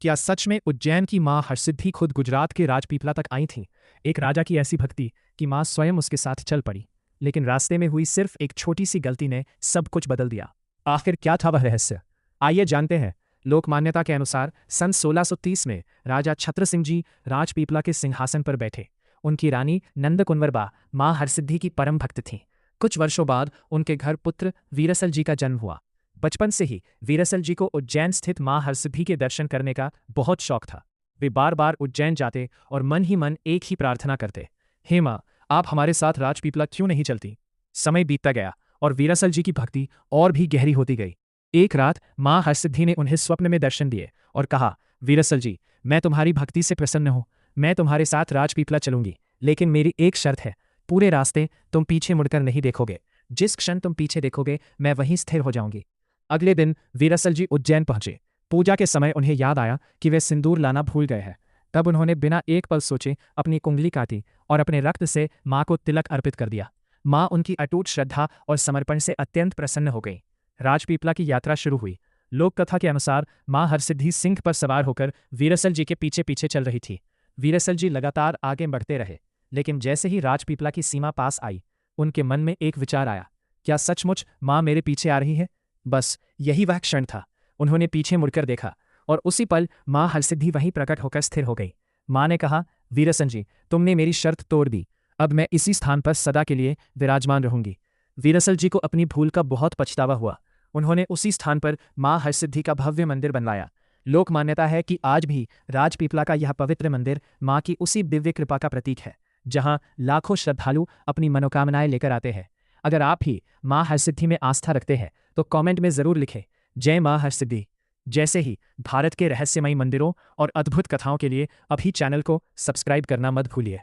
क्या सच में उज्जैन की मां हरसिद्धि खुद गुजरात के राजपीपला तक आई थीं? एक राजा की ऐसी भक्ति कि मां स्वयं उसके साथ चल पड़ी। लेकिन रास्ते में हुई सिर्फ एक छोटी सी गलती ने सब कुछ बदल दिया। आखिर क्या था वह रहस्य? आइए जानते हैं। लोक मान्यता के अनुसार सन 1630 में राजा छत्र सिंह जी राजपीपला के सिंहासन पर बैठे। उनकी रानी नंदकुंवरबा मां हरसिद्धि की परम भक्त थीं। कुछ वर्षों बाद उनके घर पुत्र वीरसल जी का जन्म हुआ। बचपन से ही वीरसल जी को उज्जैन स्थित मां हरसिद्धि के दर्शन करने का बहुत शौक था। वे बार बार उज्जैन जाते और मन ही मन एक ही प्रार्थना करते, हे मां, आप हमारे साथ राजपीपला क्यों नहीं चलती? समय बीतता गया और वीरसल जी की भक्ति और भी गहरी होती गई। एक रात मां हरसिद्धि ने उन्हें स्वप्न में दर्शन दिए और कहा, वीरसल जी, मैं तुम्हारी भक्ति से प्रसन्न हूं। मैं तुम्हारे साथ राजपीपला चलूंगी, लेकिन मेरी एक शर्त है। पूरे रास्ते तुम पीछे मुड़कर नहीं देखोगे। जिस क्षण तुम पीछे देखोगे मैं वहीं स्थिर हो जाऊंगी। अगले दिन वीरसल जी उज्जैन पहुंचे। पूजा के समय उन्हें याद आया कि वे सिंदूर लाना भूल गए हैं। तब उन्होंने बिना एक पल सोचे अपनी कुंडली काटी और अपने रक्त से मां को तिलक अर्पित कर दिया। मां उनकी अटूट श्रद्धा और समर्पण से अत्यंत प्रसन्न हो गई। राजपीपला की यात्रा शुरू हुई। लोक कथा के अनुसार मां हरसिद्धि सिंह पर सवार होकर वीरसल जी के पीछे पीछे चल रही थी। वीरसल जी लगातार आगे बढ़ते रहे, लेकिन जैसे ही राजपीपला की सीमा पास आई, उनके मन में एक विचार आया, क्या सचमुच मां मेरे पीछे आ रही है? बस यही वह क्षण था। उन्होंने पीछे मुड़कर देखा और उसी पल मां हरसिद्धि वहीं प्रकट होकर स्थिर हो गई। मां ने कहा, वीरसन जी, तुमने मेरी शर्त तोड़ दी। अब मैं इसी स्थान पर सदा के लिए विराजमान रहूंगी। वीरसल जी को अपनी भूल का बहुत पछतावा हुआ। उन्होंने उसी स्थान पर मां हरसिद्धि का भव्य मंदिर बनवाया। लोक मान्यता है कि आज भी राजपीपला का यह पवित्र मंदिर मां की उसी दिव्य कृपा का प्रतीक है, जहां लाखों श्रद्धालु अपनी मनोकामनाएं लेकर आते हैं। अगर आप भी मां हरसिद्धि में आस्था रखते हैं तो कमेंट में जरूर लिखें, जय मां हरसिद्धि। जैसे ही भारत के रहस्यमयी मंदिरों और अद्भुत कथाओं के लिए अभी चैनल को सब्सक्राइब करना मत भूलिए।